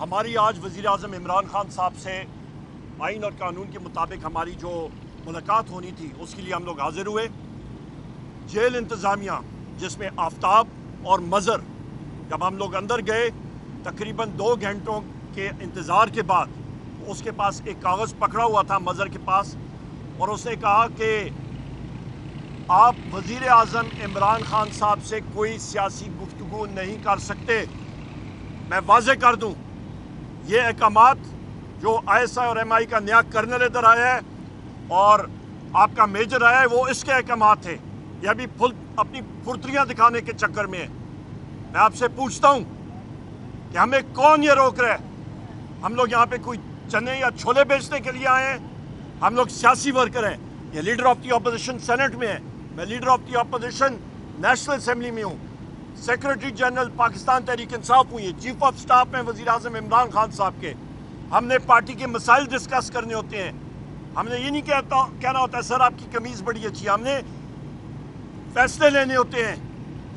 हमारी आज वज़ीर-ए-आज़म इमरान खान साहब से आइन और कानून के मुताबिक हमारी जो मुलाकात होनी थी उसके लिए हम लोग हाजिर हुए। जेल इंतज़ामिया जिसमें आफ्ताब और मज़र, जब हम लोग अंदर गए तकरीबन 2 घंटों के इंतज़ार के बाद उसके पास एक कागज़ पकड़ा हुआ था मज़र के पास, और उसने कहा कि आप वज़ीर-ए-आज़म इमरान खान साहब से कोई सियासी गुफ्तगू नहीं कर सकते। मैं वाज़ेह कर दूं, ये अहकामात जो ISI और MI का नया कर्नल इधर आया है और आपका मेजर आया है, वो इसके अहकामात थे। ये अभी अपनी फुर्तियाँ दिखाने के चक्कर में है। मैं आपसे पूछता हूँ कि हमें कौन ये रोक रहा है? हम लोग यहाँ पे कोई चने या छोले बेचने के लिए आए हैं? हम लोग सियासी वर्कर हैं। ये leader of the opposition senate में है, मैं leader of the opposition national assembly में हूँ, सेक्रेटरी जनरल पाकिस्तान तहरीक इंसाफ हुई है, चीफ ऑफ स्टाफ में वज़ीर-ए-आज़म इमरान खान साहब के। हमने पार्टी के मसाइल डिस्कस करने होते हैं। हमने ये नहीं कहना होता है सर आपकी कमीज़ बड़ी अच्छी। हमने फैसले लेने होते हैं,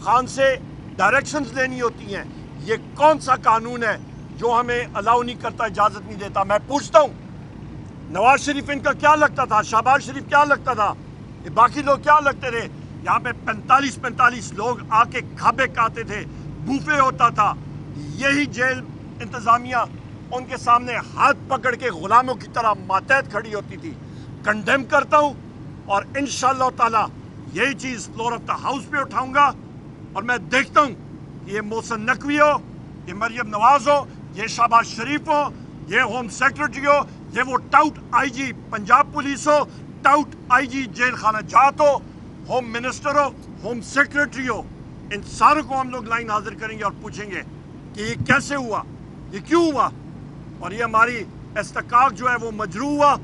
खान से डायरेक्शंस लेनी होती हैं। ये कौन सा कानून है जो हमें अलाउ नहीं करता, इजाज़त नहीं देता? मैं पूछता हूँ, नवाज शरीफ इनका क्या लगता था? शहबाज शरीफ क्या लगता था? ये बाकी लोग क्या लगते थे? यहाँ पे 45 लोग आके खाबे खाते थे, बूफे होता था। यही जेल इंतज़ामिया उनके सामने हाथ पकड़ के गुलामों की तरह मातहत खड़ी होती थी। कंडेम करता हूँ और इंशाअल्लाह ताला यही चीज़ फ्लोर ऑफ द हाउस पे उठाऊंगा। और मैं देखता हूँ कि ये मोहसिन नकवी हो, ये मरियम नवाज हो, ये शहबाज शरीफ हो, ये होम सेक्रेटरी हो, ये वो टाउट IG पंजाब पुलिस हो, टाउट IG जेल खाना जात हो, होम मिनिस्टर हो, होम सेक्रेटरी हो, इन सारों को हम लोग लाइन हाजिर करेंगे और पूछेंगे कि ये कैसे हुआ, ये क्यों हुआ, और ये हमारी इस्तिकाक जो है वो मजरू हुआ।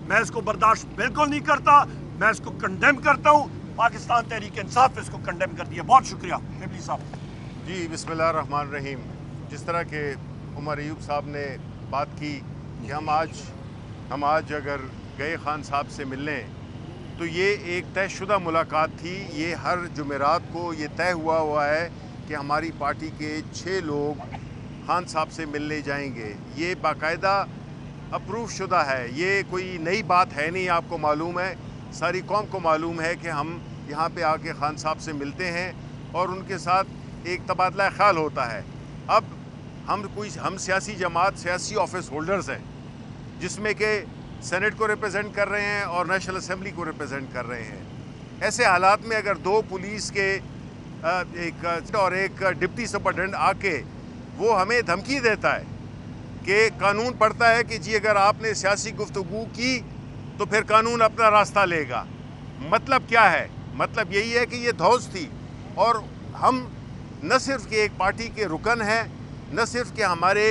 मैं इसको बर्दाश्त बिल्कुल नहीं करता, मैं इसको कंडेम करता हूँ। पाकिस्तान तहरीक इंसाफ इसको कंडेम करती है। बहुत शुक्रिया शिबली साहब। जी बिस्मिल्लाह रहमान रहीम। जिस तरह के उमर अयूब साहब ने बात की कि हम आज अगर गए खान साहब से मिलने, तो ये एक तयशुदा मुलाकात थी। ये हर जुमेरात को ये तय हुआ है कि हमारी पार्टी के 6 लोग खान साहब से मिलने जाएंगे। ये बाकायदा अप्रूव शुदा है, ये कोई नई बात है नहीं। आपको मालूम है, सारी कौम को मालूम है कि हम यहाँ पे आके खान साहब से मिलते हैं और उनके साथ एक तबादला ख्याल होता है। अब हम सियासी जमात, सियासी ऑफिस होल्डर्स हैं, जिसमें कि सेनेट को रिप्रेजेंट कर रहे हैं और नेशनल असेंबली को रिप्रेजेंट कर रहे हैं। ऐसे हालात में अगर 2 पुलिस के एक डिप्टी सुपरटेंडेंट आके वो हमें धमकी देता है कि कानून पढ़ता है कि जी अगर आपने सियासी गुफ्तगू की तो फिर कानून अपना रास्ता लेगा। मतलब क्या है? मतलब यही है कि ये धौस थी, और हम न सिर्फ कि एक पार्टी के रुकन हैं, न सिर्फ कि हमारे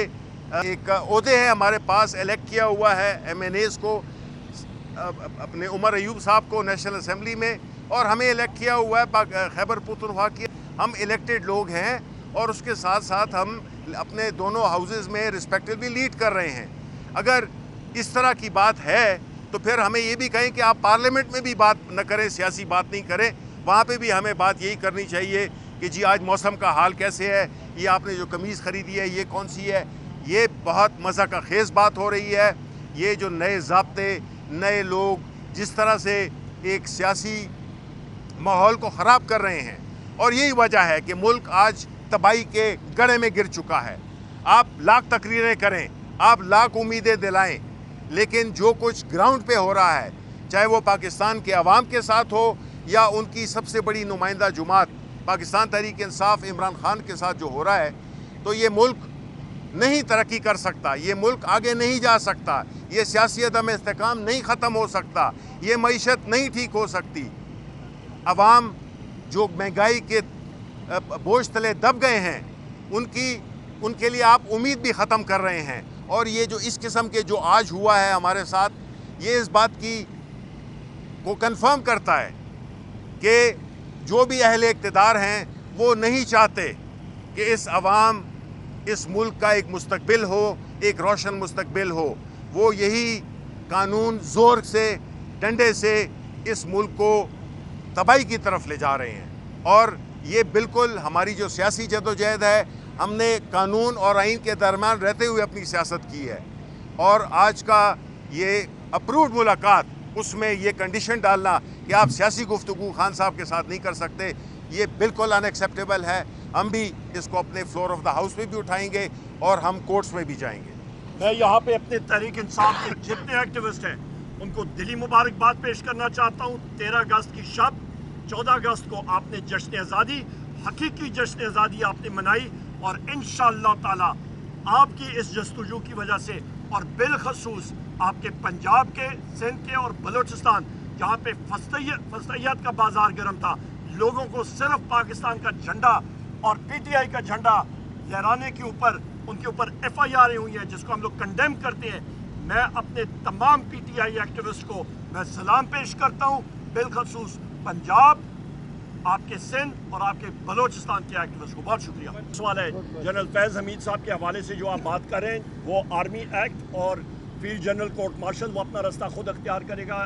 एक ओहदे हैं हमारे पास, इलेक्ट किया हुआ है MNAs को, अपने उमर अयूब साहब को नेशनल असेंबली में, और हमें इलेक्ट किया हुआ है खैबर पख्तूनख्वा की। हम इलेक्टेड लोग हैं और उसके साथ साथ हम अपने दोनों हाउसेस में रिस्पेक्टिवली लीड कर रहे हैं। अगर इस तरह की बात है तो फिर हमें ये भी कहें कि आप पार्लियामेंट में भी बात न करें, सियासी बात नहीं करें, वहाँ पे भी हमें बात यही करनी चाहिए कि जी आज मौसम का हाल कैसे है, ये आपने जो कमीज़ ख़रीदी है ये कौन सी है। ये बहुत मज़ा का खेज़ बात हो रही है। ये जो नए ज़ाब्ते, नए लोग जिस तरह से एक सियासी माहौल को ख़राब कर रहे हैं, और यही वजह है कि मुल्क आज तबाही के गड्ढे में गिर चुका है। आप लाख तकरीरें करें, आप लाख उम्मीदें दिलाएं, लेकिन जो कुछ ग्राउंड पे हो रहा है, चाहे वो पाकिस्तान के अवाम के साथ हो या उनकी सबसे बड़ी नुमाइंदा जुमात पाकिस्तान तहरीक इंसाफ इमरान खान के साथ जो हो रहा है, तो ये मुल्क नहीं तरक्की कर सकता, ये मुल्क आगे नहीं जा सकता, ये सियासी अदम इस्तेकाम नहीं ख़त्म हो सकता, ये मईशत नहीं ठीक हो सकती। अवाम जो महंगाई के बोझ तले दब गए हैं, उनके लिए आप उम्मीद भी ख़त्म कर रहे हैं। और ये जो इस किस्म के जो आज हुआ है हमारे साथ, ये इस बात को कंफर्म करता है कि जो भी अहले इक़्तिदार हैं वो नहीं चाहते कि इस मुल्क का एक मुस्तकबिल हो, एक रोशन मुस्तकबिल हो। वो यही कानून ज़ोर से, डंडे से इस मुल्क को तबाही की तरफ ले जा रहे हैं। और ये बिल्कुल हमारी जो सियासी जदोजहद है ہم نے قانون اور آئین کے درمیان رہتے ہوئے اپنی سیاست کی ہے، اور آج کا یہ اپرووڈ ملاقات، اس میں یہ کنڈیشن ڈالنا کہ آپ سیاسی گفتگو خان صاحب کے ساتھ نہیں کر سکتے، یہ بالکل ان ایکسیپٹیبل ہے۔ ہم بھی اس کو اپنے فلور آف دا ہاؤس میں بھی اٹھائیں گے اور ہم کورٹس میں بھی جائیں گے۔ میں یہاں پہ اپنے تحریک انصاف کے جتنے ایکٹیوسٹ ہیں ان کو دلی مبارکباد پیش کرنا چاہتا ہوں۔ 13 اگست کی شب، 14 اگست کو آپ نے جشن آزادی، حقیقی جشن آزادی آپ نے منائی، اور انشاءاللہ تعالی آپ کی اس جستجو کی وجہ سے، اور بالخصوص آپ کے پنجاب کے، سندھ کے اور بلوچستان جہاں پہ فسطیت کا بازار گرم تھا، لوگوں کو صرف پاکستان کا جھنڈا اور پی ٹی آئی کا جھنڈا لہرانے کے اوپر ان کے اوپر ایف آئی آریں ہوئی ہیں جس کو ہم لوگ کنڈیم کرتے ہیں۔ میں اپنے تمام پی ٹی آئی ایکٹیوسٹ کو میں سلام پیش کرتا ہوں، بالخصوص پنجاب، آپ کے سندھ اور آپ کے بلوچستان کے ایکٹیوسٹ کو بہت شکریہ۔ سوال ہے جنرل فیض حمید صاحب کے حوالے سے جو آپ بات کر رہے ہیں، وہ آرمی ایکٹ اور فیلڈ جنرل کورٹ مارشل وہ اپنا رستہ خود اختیار کرے گا۔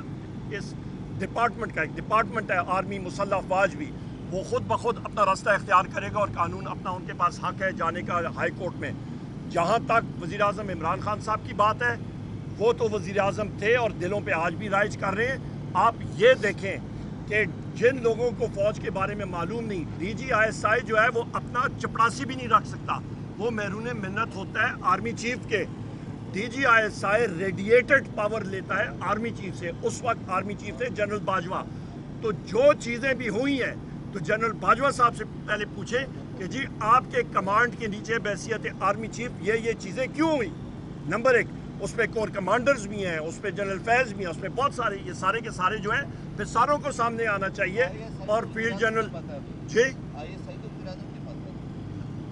اس ڈپارٹمنٹ کا ایک ڈپارٹمنٹ ہے آرمی مسلح افواج بھی، وہ خود بخود اپنا رستہ اختیار کرے گا، اور قانون اپنا ان کے پاس حق ہے جانے کا ہائی کورٹ میں۔ جہاں تک وزیر اعظم عمران خان صاحب کی بات ہے، وہ تو وزیر اعظم تھے اور دلوں پہ آج بھی رائج کر رہے ہیں۔ آپ یہ دیکھیں کہ جن لوگوں کو فوج کے بارے میں معلوم نہیں، ڈی جی آئی ایس آئی جو ہے وہ اپنا چپڑاسی بھی نہیں رکھ سکتا، وہ محرون منت ہوتا ہے آرمی چیف کے۔ D G I S I ریڈیٹڈ پاور لیتا ہے آرمی چیف سے، اس وقت آرمی چیف تھے جنرل باجوہ۔ تو جو چیزیں بھی ہوئی ہیں تو جنرل باجوہ صاحب سے پہلے پوچھیں کہ جی آپ کے کمانڈ کے نیچے بحیثیت آرمی چیف یہ چیزیں کیوں ہوئی۔ نمبر 1، اس پہ کور کمانڈرز بھی ہیں، اس پہ جنرل فیض بھی ہیں، اس پہ بہت سارے، یہ سارے کے سارے جو ہیں پھر ساروں کو سامنے آنا چاہیے۔ اور فیلڈ جنرل جی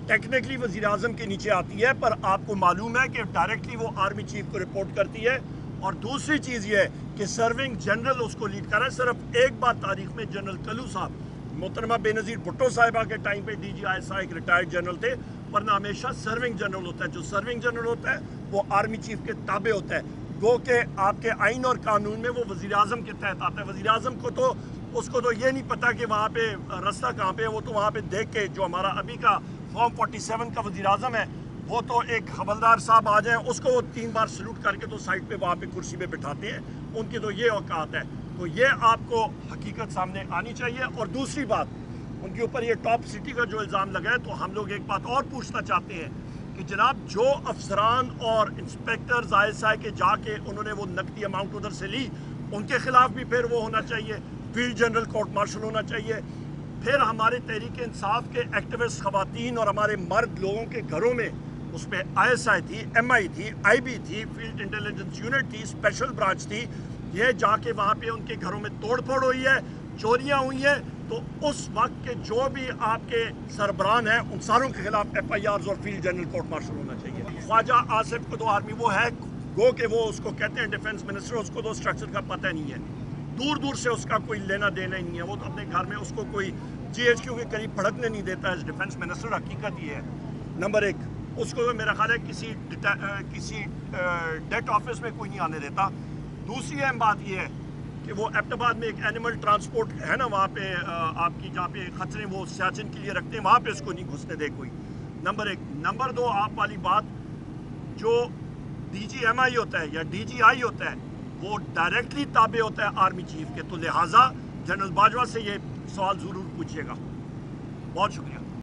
ٹیکنیکلی وزیر اعظم کے نیچے آتی ہے، پر آپ کو معلوم ہے کہ ڈائریکٹلی وہ آرمی چیف کو رپورٹ کرتی ہے۔ اور دوسری چیز یہ ہے کہ سرونگ جنرل اس کو لیڈ کر رہا ہے۔ صرف ایک بات تاریخ میں جنرل کلو صاحب، محترمہ بے نظیر بھٹو صاحبہ کے ٹائم پہ ڈی جی آئی ایس آئی ایک ریٹائرڈ جنرل تھے، ورنہ ہمیشہ سرونگ جنرل ہوتا ہے۔ جو سرونگ جنرل ہوتا ہے وہ آرمی چیف کے تابع ہوتا ہے، گو کہ آپ کے آئین اور قانون میں وہ وزیر اعظم کے تحت آتا ہے۔ وزیر اعظم کو تو اس کو تو یہ نہیں پتا کہ وہاں پہ رستہ کہاں پہ ہے، وہ تو وہاں پہ دیکھ کے، جو ہمارا ابھی کا فارم 47 کا وزیر اعظم ہے، وہ تو ایک حوالدار صاحب آ جائیں اس کو وہ 3 بار سلوٹ کر کے تو سائٹ پہ وہاں پہ کرسی پہ بٹھاتے ہیں، ان کی تو یہ اوقات ہے۔ تو یہ آپ کو حقیقت سامنے آنی چاہیے۔ اور دوسری بات، ان کے اوپر یہ ٹاپ سٹی کا جو الزام لگا ہے، تو ہم لوگ ایک بات اور پوچھنا چاہتے ہیں کہ جناب جو افسران اور انسپیکٹرز آئی ایس آئی کے جا کے انہوں نے وہ نقدی اماؤنٹ ادھر سے لی، ان کے خلاف بھی پھر وہ ہونا چاہیے، فیلڈ جنرل کورٹ مارشل ہونا چاہیے۔ پھر ہمارے تحریک انصاف کے ایکٹیوسٹ خواتین اور ہمارے مرد لوگوں کے گھروں میں، اس پہ آئی ایس آئی تھی، ایم آئی تھی، آئی بی تھی، فیلڈ انٹیلیجنس یونٹ تھی، اسپیشل برانچ تھی، یہ جا کے وہاں پہ ان کے گھروں میں توڑ پھوڑ ہوئی ہے، چوریاں ہوئی ہیں۔ تو اس وقت کے جو بھی آپ کے سربراہ ہیں ان ساروں کے خلاف ایف آئی آرز اور فیلڈ جنرل کورٹ مارشل ہونا چاہیے۔ خواجہ آصف کو تو آرمی وہ ہے، گو کہ وہ اس کو کہتے ہیں ڈیفنس منسٹر، اس کو تو اسٹرکچر کا پتہ نہیں ہے، دور دور سے اس کا کوئی لینا دینا ہی نہیں ہے، وہ تو اپنے گھر میں اس کو کوئی جی ایچ کیو کے قریب بھڑکنے نہیں دیتا ہے ڈیفنس منسٹر۔ حقیقت یہ ہے نمبر 1، اس کو میرا خیال ہے کسی ڈیٹ آفس میں کوئی نہیں آنے دیتا۔ دوسری اہم بات یہ ہے کہ وہ ایبٹ آباد میں ایک اینیمل ٹرانسپورٹ ہے نا، وہاں پہ آپ کی جہاں پہ خچرے وہ سیاچن کے لیے رکھتے ہیں، وہاں پہ اس کو نہیں گھسنے دے کوئی۔ نمبر 1۔ نمبر 2، آپ والی بات، جو ڈی جی ایم آئی ہوتا ہے یا ڈی جی آئی ہوتا ہے وہ ڈائریکٹلی تابع ہوتا ہے آرمی چیف کے، تو لہٰذا جنرل باجوہ سے یہ سوال ضرور پوچھیے گا۔ بہت شکریہ۔